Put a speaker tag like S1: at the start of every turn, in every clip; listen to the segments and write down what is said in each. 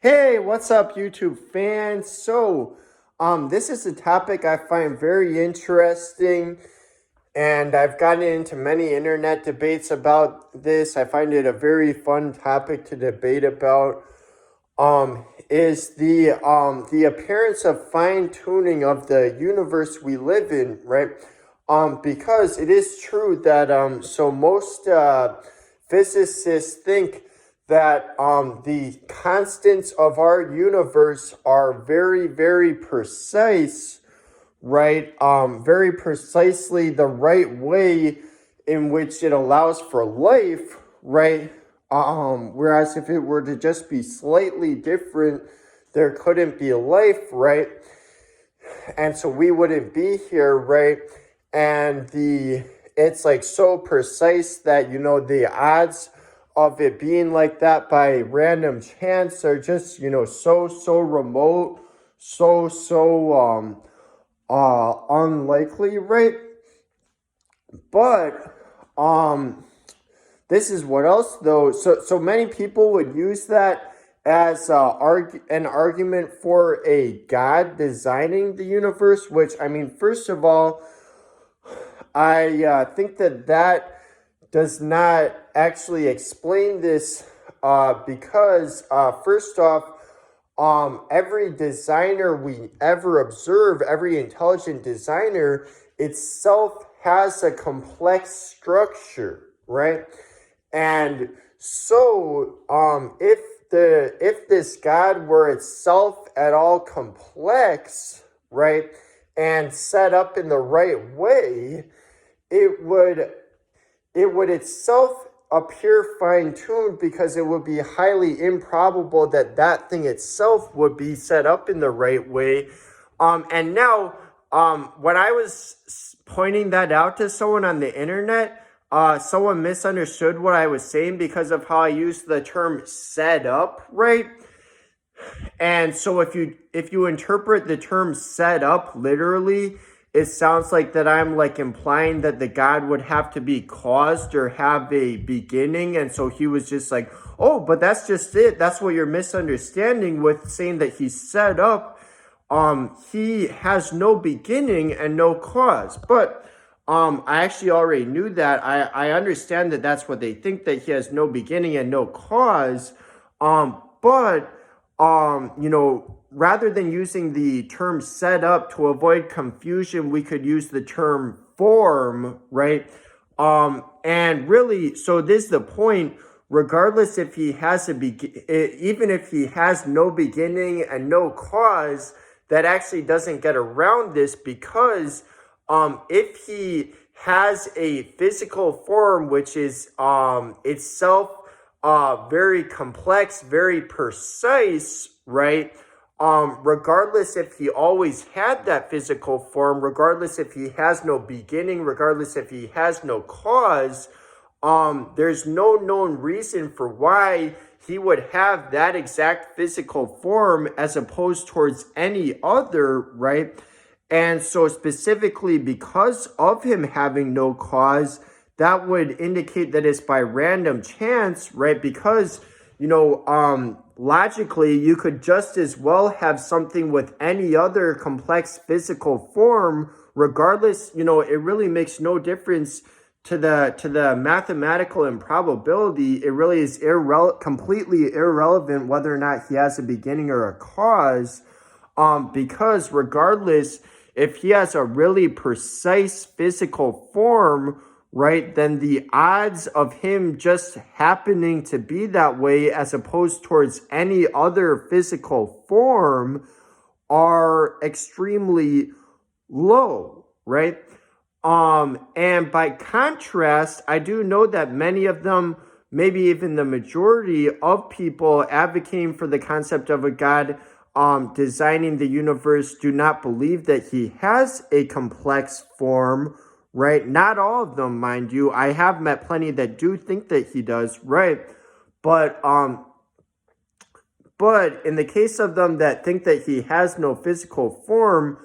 S1: Hey, what's up, YouTube fans? This is a topic I find very interesting, and I've gotten into many internet debates about this. I find it a very fun topic to debate about. Is the appearance of fine tuning of the universe we live in, right? Because it is true that most physicists think that the constants of our universe are very, very precise, right? Very precisely the right way in which it allows for life, right? Whereas if it were to just be slightly different, there couldn't be life, right? And so we wouldn't be here, right? And it's like so precise that the odds of it being like that by random chance are just so remote, so unlikely, right? But this is what else though. So many people would use that as an argument for a God designing the universe, which, I mean, first of all, I think that does not actually explain this because first off, every designer we ever observe, every intelligent designer itself has a complex structure, right? And so if this God were itself at all complex, right, and set up in the right way, it would itself appear fine-tuned, because it would be highly improbable that that thing itself would be set up in the right way. And now, when I was pointing that out to someone on the internet, someone misunderstood what I was saying because of how I used the term set up, right? And so if you interpret the term set up literally, it sounds like that I'm like implying that the God would have to be caused or have a beginning. And so he was just like, oh, but that's just it. That's what you're misunderstanding with saying that he's set up. He has no beginning and no cause. But I actually already knew that. I understand that that's what they think, that he has no beginning and no cause. But rather than using the term set up to avoid confusion, we could use the term form, right? And really, so this is the point. Regardless if he has even if he has no beginning and no cause, that actually doesn't get around this, because if he has a physical form which is itself very complex, very precise, right? Regardless if he always had that physical form, regardless if he has no beginning, regardless if he has no cause, there's no known reason for why he would have that exact physical form as opposed towards any other, right? And so specifically because of him having no cause, that would indicate that it's by random chance, right? Because, logically, you could just as well have something with any other complex physical form, regardless, it really makes no difference to the mathematical improbability. It really is completely irrelevant whether or not he has a beginning or a cause, because regardless, if he has a really precise physical form, right, then the odds of him just happening to be that way as opposed towards any other physical form are extremely low, right? And by contrast, I do know that many of them, maybe even the majority of people advocating for the concept of a God designing the universe, do not believe that he has a complex form, right? Not all of them, mind you. I have met plenty that do think that he does, right? But in the case of them that think that he has no physical form,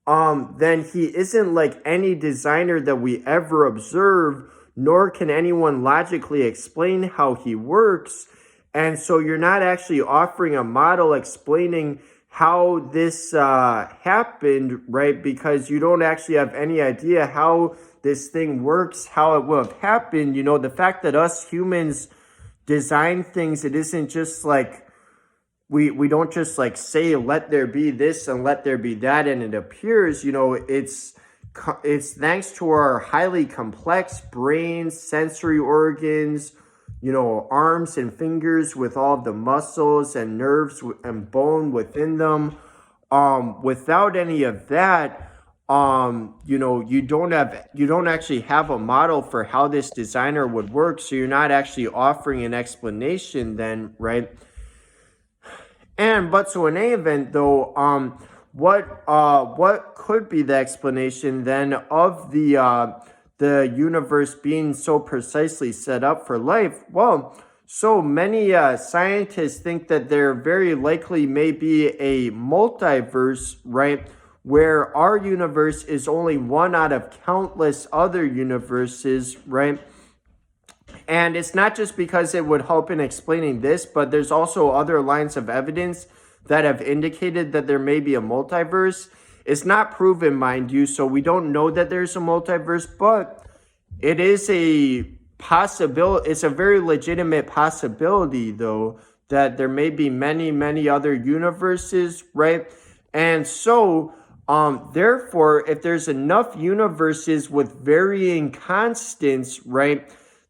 S1: then he isn't like any designer that we ever observe, nor can anyone logically explain how he works. And so you're not actually offering a model explaining how this happened, right? Because you don't actually have any idea how this thing works, how it will have happened. You know, the fact that us humans design things, it isn't just like we don't just like say let there be this and let there be that and it appears. You know, it's thanks to our highly complex brains, sensory organs, you know, arms and fingers with all of the muscles and nerves and bone within them. Without any of that, you know, you don't actually have a model for how this designer would work. So you're not actually offering an explanation then, right? But so in any event though, what could be the explanation then of the universe being so precisely set up for life? Well, so many scientists think that there very likely may be a multiverse, right, where our universe is only one out of countless other universes, right? And it's not just because it would help in explaining this, but there's also other lines of evidence that have indicated that there may be a multiverse. It's not proven, mind you, so we don't know that there's a multiverse, but it is a possibility. It's a very legitimate possibility, though, that there may be many, many other universes, right? And so, therefore, if there's enough universes with varying constants, right,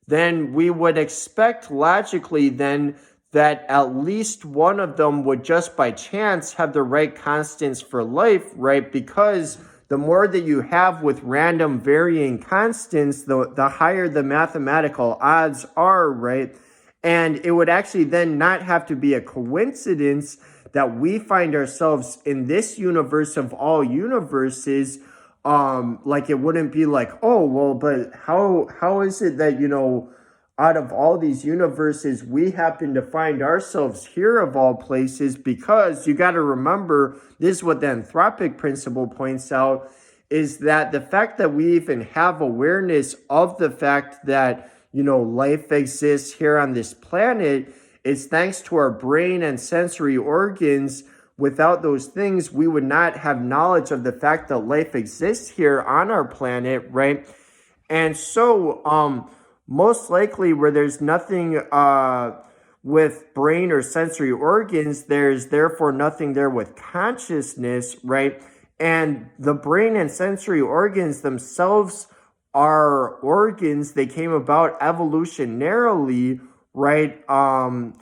S1: then we would expect logically then that at least one of them would just by chance have the right constants for life, right? Because the more that you have with random varying constants, the higher the mathematical odds are, right? And it would actually then not have to be a coincidence that we find ourselves in this universe of all universes. Like it wouldn't be like, oh, well, but how is it that, you know, out of all these universes, we happen to find ourselves here of all places? Because you got to remember, this is what the anthropic principle points out, is that the fact that we even have awareness of the fact that, you know, life exists here on this planet is thanks to our brain and sensory organs. Without those things, we would not have knowledge of the fact that life exists here on our planet, right? And so, most likely where there's nothing with brain or sensory organs, there's therefore nothing there with consciousness, right? And the brain and sensory organs themselves are organs. They came about evolutionarily, right? And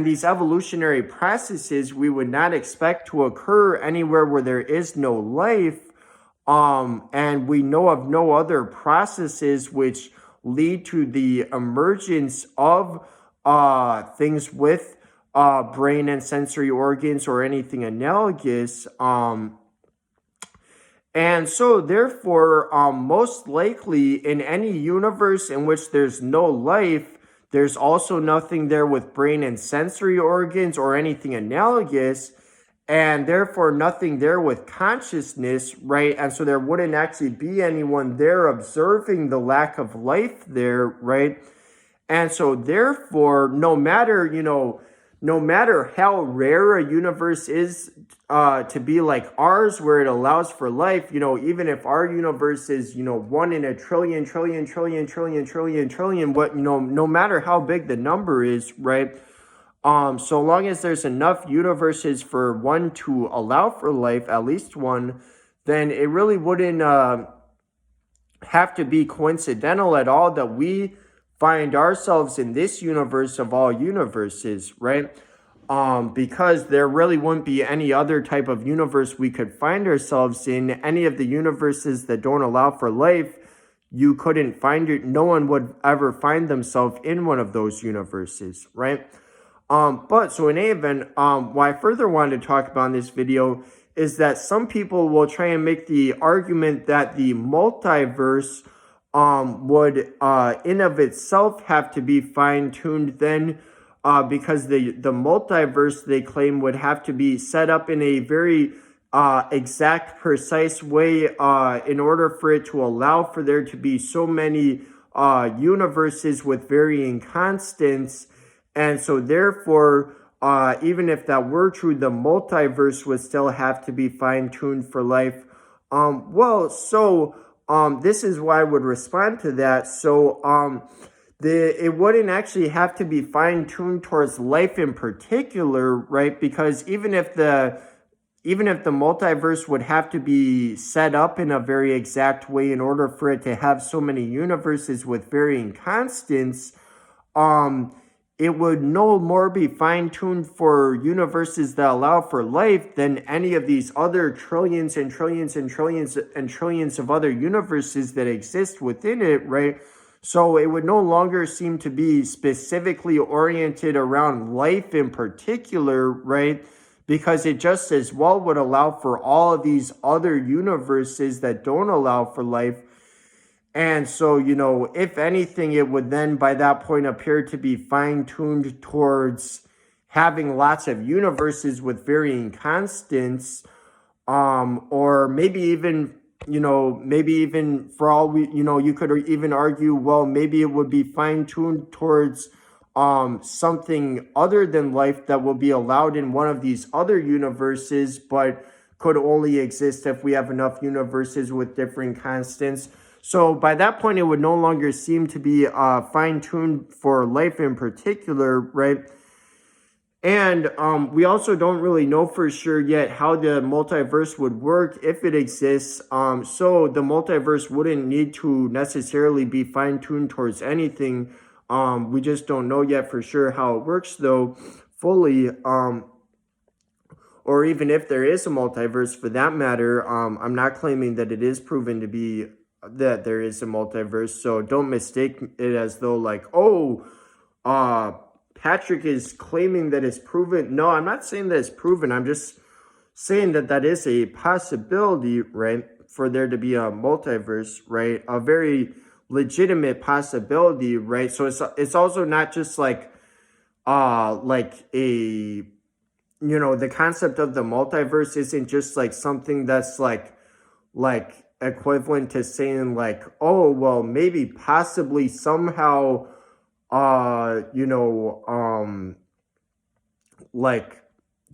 S1: these evolutionary processes we would not expect to occur anywhere where there is no life. And we know of no other processes which lead to the emergence of things with brain and sensory organs or anything analogous. And so therefore, most likely in any universe in which there's no life, there's also nothing there with brain and sensory organs or anything analogous, and therefore nothing there with consciousness, right? And so there wouldn't actually be anyone there observing the lack of life there, right? And so therefore, no matter how rare a universe is to be like ours, where it allows for life, you know, even if our universe is, you know, 1 in a trillion, what, you know, no matter how big the number is, right? So long as there's enough universes for one to allow for life, at least one, then it really wouldn't have to be coincidental at all that we find ourselves in this universe of all universes, right? Because there really wouldn't be any other type of universe we could find ourselves in. Any of the universes that don't allow for life, you couldn't find it. No one would ever find themselves in one of those universes, right? But so in any event, what I further wanted to talk about in this video is that some people will try and make the argument that the multiverse would in of itself have to be fine-tuned then, because the multiverse, they claim, would have to be set up in a very exact, precise way in order for it to allow for there to be so many universes with varying constants. And so therefore, even if that were true, the multiverse would still have to be fine-tuned for life. This is why I would respond to that. It wouldn't actually have to be fine-tuned towards life in particular, right? Because even if the multiverse would have to be set up in a very exact way in order for it to have so many universes with varying constants, it would no more be fine-tuned for universes that allow for life than any of these other trillions and trillions and trillions and trillions of other universes that exist within it, right? So it would no longer seem to be specifically oriented around life in particular, right? Because it just as well would allow for all of these other universes that don't allow for life. And so, if anything, it would then by that point appear to be fine-tuned towards having lots of universes with varying constants, or maybe even for all we, you could even argue, well, maybe it would be fine-tuned towards something other than life that will be allowed in one of these other universes, but could only exist if we have enough universes with differing constants. So by that point, it would no longer seem to be fine-tuned for life in particular, right? And we also don't really know for sure yet how the multiverse would work if it exists. So the multiverse wouldn't need to necessarily be fine-tuned towards anything. We just don't know yet for sure how it works, though, fully. Or even if there is a multiverse, for that matter, I'm not claiming that it is proven to be that there is a multiverse. So don't mistake it as though Patrick is claiming that it's proven. No, I'm not saying that it's proven. I'm just saying that that is a possibility, right? For there to be a multiverse, right? A very legitimate possibility, right? So it's also not just the concept of the multiverse isn't just something that's like equivalent to saying oh, well, maybe possibly somehow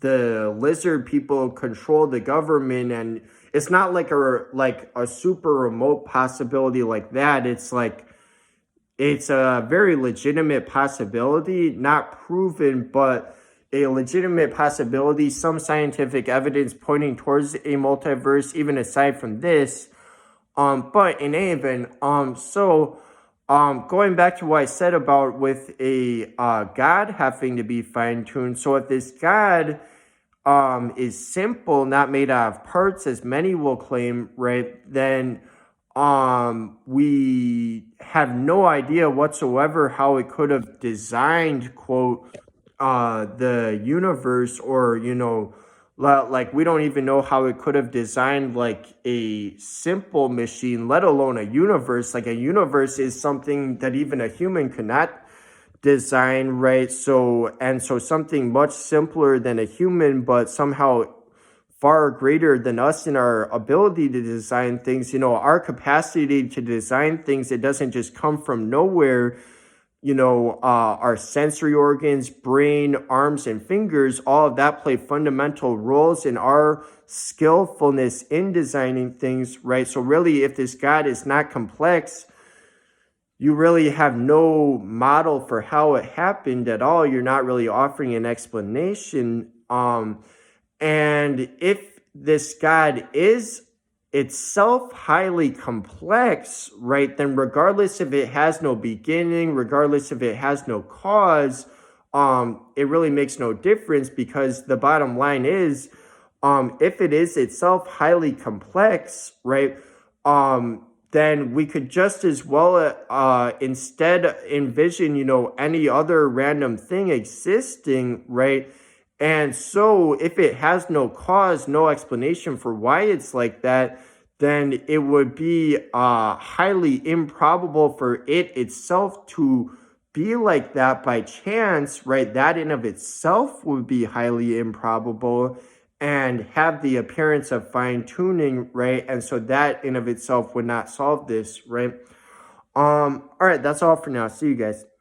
S1: the lizard people control the government, and it's not like a super remote possibility like that. It's a very legitimate possibility, not proven, but a legitimate possibility, some scientific evidence pointing towards a multiverse, even aside from this. But in any event, going back to what I said about with a God having to be fine-tuned. So if this God is simple, not made out of parts, as many will claim, right, then we have no idea whatsoever how it could have designed, quote, the universe, or, we don't even know how it could have designed a simple machine, let alone a universe. A universe is something that even a human cannot design, right? So something much simpler than a human, but somehow far greater than us in our ability to design things. Our capacity to design things, it doesn't just come from nowhere. Our sensory organs, brain, arms, and fingers, all of that play fundamental roles in our skillfulness in designing things, right? So really, if this God is not complex, you really have no model for how it happened at all. You're not really offering an explanation. And if this God is itself highly complex, right, then regardless if it has no beginning, regardless if it has no cause, it really makes no difference, because the bottom line is, if it is itself highly complex, right, then we could just as well instead envision, any other random thing existing, right? And so if it has no cause, no explanation for why it's like that, then it would be highly improbable for it itself to be like that by chance, right? That in of itself would be highly improbable and have the appearance of fine-tuning, right? And so that in of itself would not solve this, right? All right, that's all for now. See you guys.